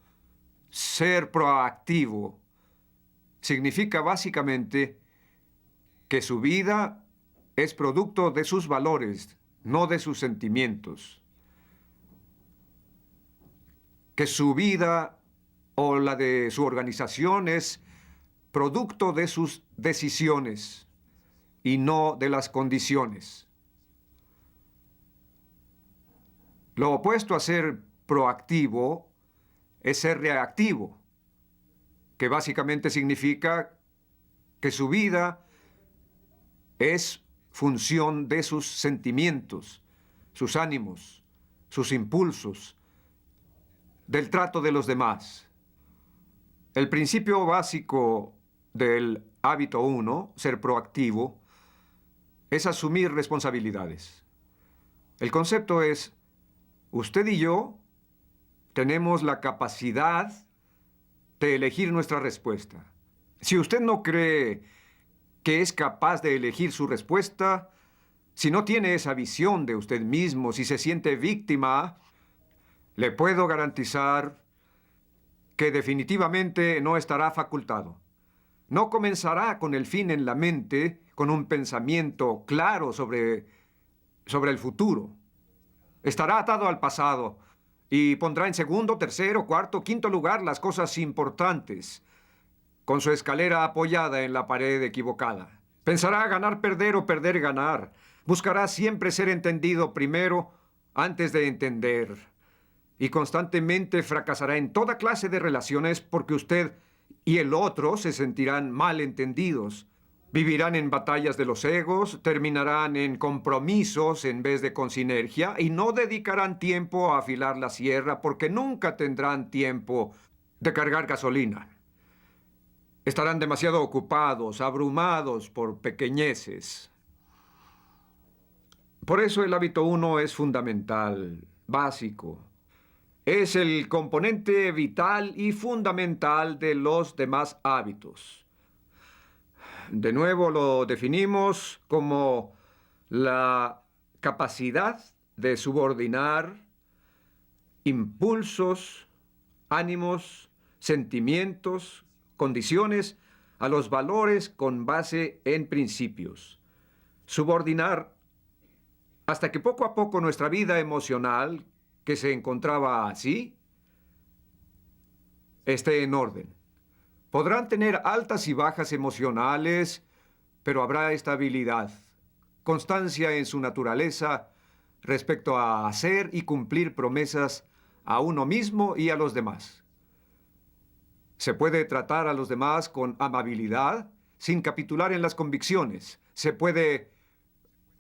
Ser proactivo. Significa básicamente que su vida es producto de sus valores, no de sus sentimientos. Que su vida o la de su organización es producto de sus decisiones y no de las condiciones. Lo opuesto a ser proactivo es ser reactivo, que básicamente significa que su vida es función de sus sentimientos, sus ánimos, sus impulsos, del trato de los demás. El principio básico del hábito 1, ser proactivo, es asumir responsabilidades. El concepto es, usted y yo tenemos la capacidad de elegir nuestra respuesta. Si usted no cree que es capaz de elegir su respuesta, si no tiene esa visión de usted mismo, si se siente víctima, le puedo garantizar que definitivamente no estará facultado. No comenzará con el fin en la mente, con un pensamiento claro sobre el futuro. Estará atado al pasado y pondrá en segundo, tercero, cuarto, quinto lugar las cosas importantes, con su escalera apoyada en la pared equivocada. Pensará ganar, perder o perder, ganar. Buscará siempre ser entendido primero antes de entender. Y constantemente fracasará en toda clase de relaciones porque usted y el otro se sentirán mal entendidos. Vivirán en batallas de los egos, terminarán en compromisos en vez de con sinergia y no dedicarán tiempo a afilar la sierra porque nunca tendrán tiempo de cargar gasolina. Estarán demasiado ocupados, abrumados por pequeñeces. Por eso el hábito 1 es fundamental, básico. Es el componente vital y fundamental de los demás hábitos. De nuevo lo definimos como la capacidad de subordinar impulsos, ánimos, sentimientos, condiciones a los valores con base en principios. Subordinar hasta que poco a poco nuestra vida emocional, que se encontraba así, esté en orden. Podrán tener altas y bajas emocionales, pero habrá estabilidad, constancia en su naturaleza respecto a hacer y cumplir promesas a uno mismo y a los demás. Se puede tratar a los demás con amabilidad, sin capitular en las convicciones. Se puede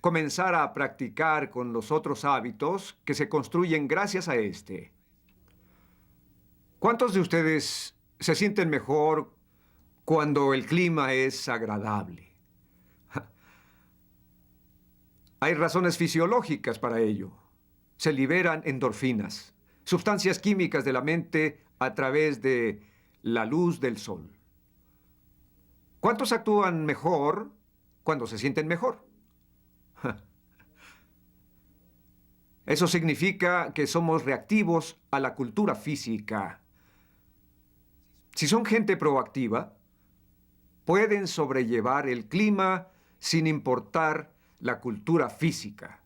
comenzar a practicar con los otros hábitos que se construyen gracias a este. ¿Cuántos de ustedes se sienten mejor cuando el clima es agradable? Hay razones fisiológicas para ello. Se liberan endorfinas, sustancias químicas de la mente a través de la luz del sol. ¿Cuántos actúan mejor cuando se sienten mejor? Eso significa que somos reactivos a la cultura física. Si son gente proactiva, pueden sobrellevar el clima sin importar la cultura física.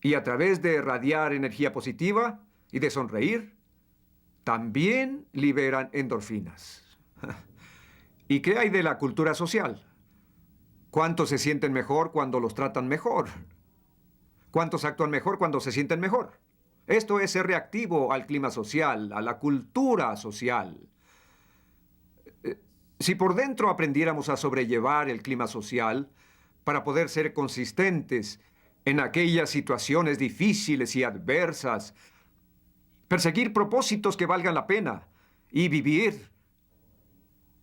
Y a través de irradiar energía positiva y de sonreír, también liberan endorfinas. ¿Y qué hay de la cultura social? ¿Cuántos se sienten mejor cuando los tratan mejor? ¿Cuántos actúan mejor cuando se sienten mejor? Esto es ser reactivo al clima social, a la cultura social. Si por dentro aprendiéramos a sobrellevar el clima social para poder ser consistentes en aquellas situaciones difíciles y adversas, perseguir propósitos que valgan la pena y vivir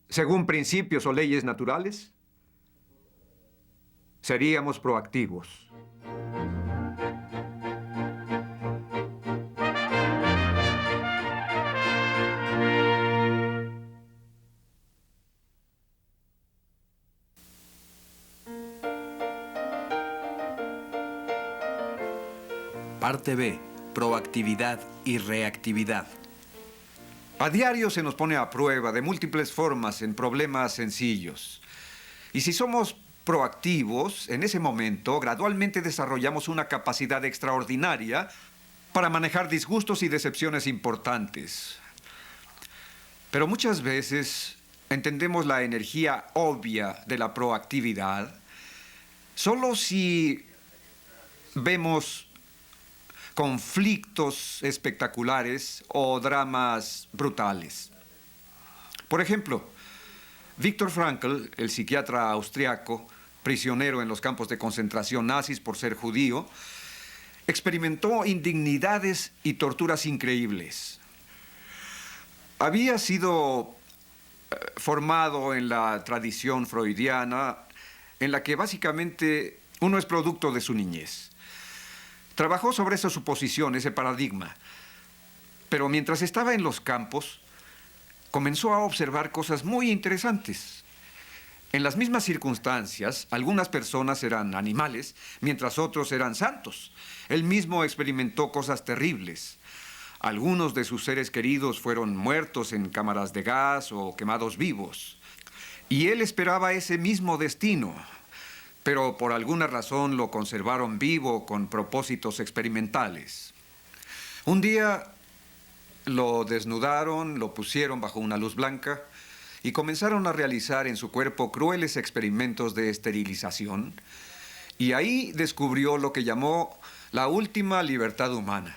según principios o leyes naturales, seríamos proactivos. Parte B. Proactividad y reactividad. A diario se nos pone a prueba de múltiples formas en problemas sencillos. Y si somos proactivos, en ese momento gradualmente desarrollamos una capacidad extraordinaria para manejar disgustos y decepciones importantes. Pero muchas veces entendemos la energía obvia de la proactividad solo si vemos conflictos espectaculares o dramas brutales. Por ejemplo, Viktor Frankl, el psiquiatra austriaco, prisionero en los campos de concentración nazis por ser judío, experimentó indignidades y torturas increíbles. Había sido formado en la tradición freudiana, en la que básicamente uno es producto de su niñez. Trabajó sobre esa suposición, ese paradigma. Pero mientras estaba en los campos, comenzó a observar cosas muy interesantes. En las mismas circunstancias, algunas personas eran animales, mientras otros eran santos. Él mismo experimentó cosas terribles. Algunos de sus seres queridos fueron muertos en cámaras de gas o quemados vivos. Y él esperaba ese mismo destino, pero por alguna razón lo conservaron vivo con propósitos experimentales. Un día lo desnudaron, lo pusieron bajo una luz blanca y comenzaron a realizar en su cuerpo crueles experimentos de esterilización. Y ahí descubrió lo que llamó la última libertad humana.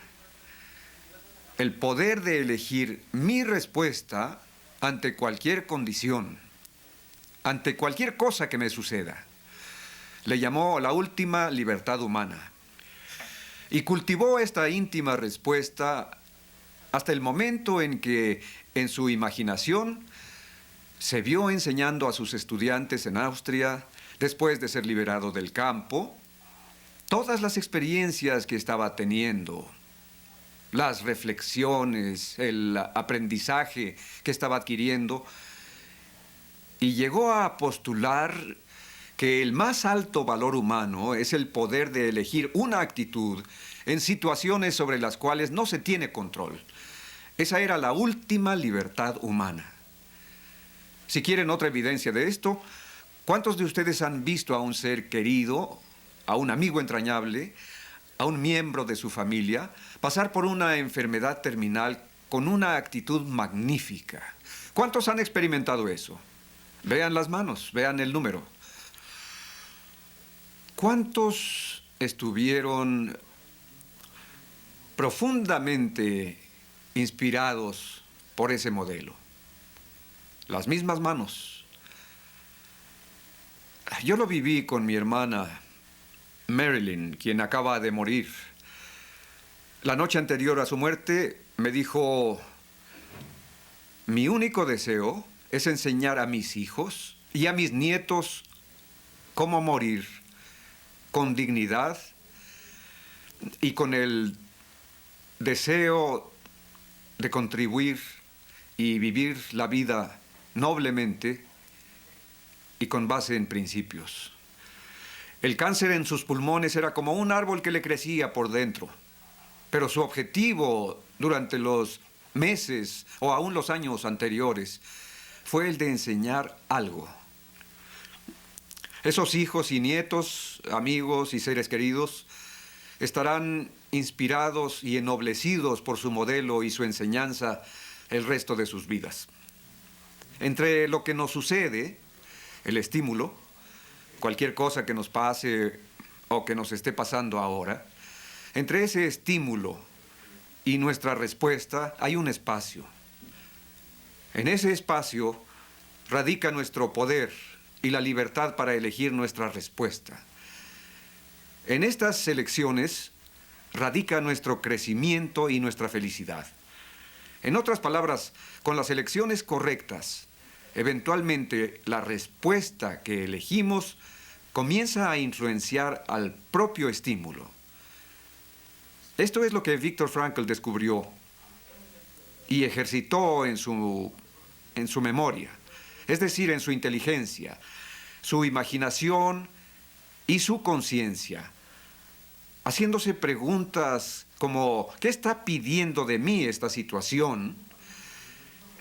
El poder de elegir mi respuesta ante cualquier condición, ante cualquier cosa que me suceda. Le llamó la última libertad humana. Y cultivó esta íntima respuesta hasta el momento en que, en su imaginación, se vio enseñando a sus estudiantes en Austria, después de ser liberado del campo, todas las experiencias que estaba teniendo, las reflexiones, el aprendizaje que estaba adquiriendo, y llegó a postular que el más alto valor humano es el poder de elegir una actitud en situaciones sobre las cuales no se tiene control. Esa era la última libertad humana. Si quieren otra evidencia de esto, ¿cuántos de ustedes han visto a un ser querido, a un amigo entrañable, a un miembro de su familia, pasar por una enfermedad terminal con una actitud magnífica? ¿Cuántos han experimentado eso? Vean las manos, vean el número. ¿Cuántos estuvieron profundamente inspirados por ese modelo? Las mismas manos. Yo lo viví con mi hermana Marilyn, quien acaba de morir. La noche anterior a su muerte me dijo: mi único deseo es enseñar a mis hijos y a mis nietos cómo morir con dignidad y con el deseo de contribuir y vivir la vida noblemente y con base en principios. El cáncer en sus pulmones era como un árbol que le crecía por dentro, pero su objetivo durante los meses o aún los años anteriores fue el de enseñar algo. Esos hijos y nietos, amigos y seres queridos estarán inspirados y ennoblecidos por su modelo y su enseñanza el resto de sus vidas. Entre lo que nos sucede, el estímulo, cualquier cosa que nos pase o que nos esté pasando ahora, entre ese estímulo y nuestra respuesta hay un espacio. En ese espacio radica nuestro poder y la libertad para elegir nuestra respuesta. En estas elecciones radica nuestro crecimiento y nuestra felicidad. En otras palabras, con las elecciones correctas, eventualmente la respuesta que elegimos comienza a influenciar al propio estímulo. Esto es lo que Viktor Frankl descubrió y ejercitó en su memoria, es decir, en su inteligencia, su imaginación y su conciencia, haciéndose preguntas como: ¿qué está pidiendo de mí esta situación?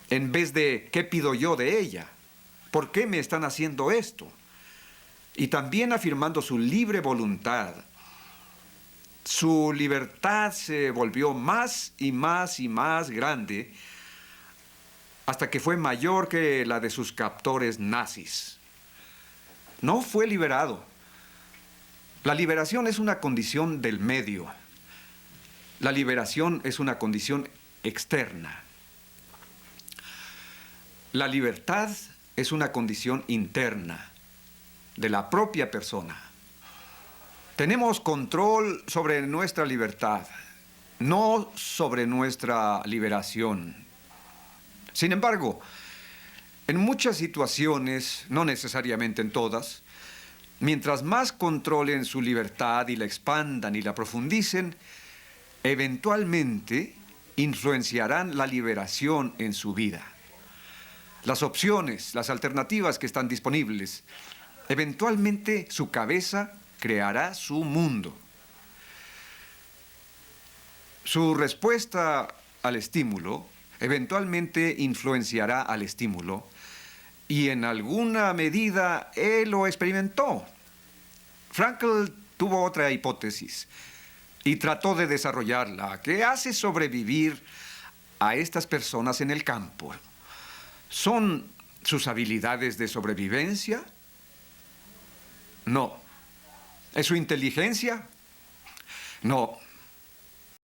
En vez de ¿qué pido yo de ella? ¿Por qué me están haciendo esto? Y también afirmando su libre voluntad. Su libertad se volvió más y más y más grande hasta que fue mayor que la de sus captores nazis. No fue liberado. La liberación es una condición del medio. La liberación es una condición externa. La libertad es una condición interna de la propia persona. Tenemos control sobre nuestra libertad, no sobre nuestra liberación. Sin embargo, en muchas situaciones, no necesariamente en todas, mientras más controlen su libertad y la expandan y la profundicen, eventualmente influenciarán la liberación en su vida. Las opciones, las alternativas que están disponibles, eventualmente su cabeza creará su mundo. Su respuesta al estímulo eventualmente influenciará al estímulo y en alguna medida él lo experimentó. Frankl tuvo otra hipótesis y trató de desarrollarla. ¿Qué hace sobrevivir a estas personas en el campo? ¿Son sus habilidades de sobrevivencia? No. ¿Es su inteligencia? No.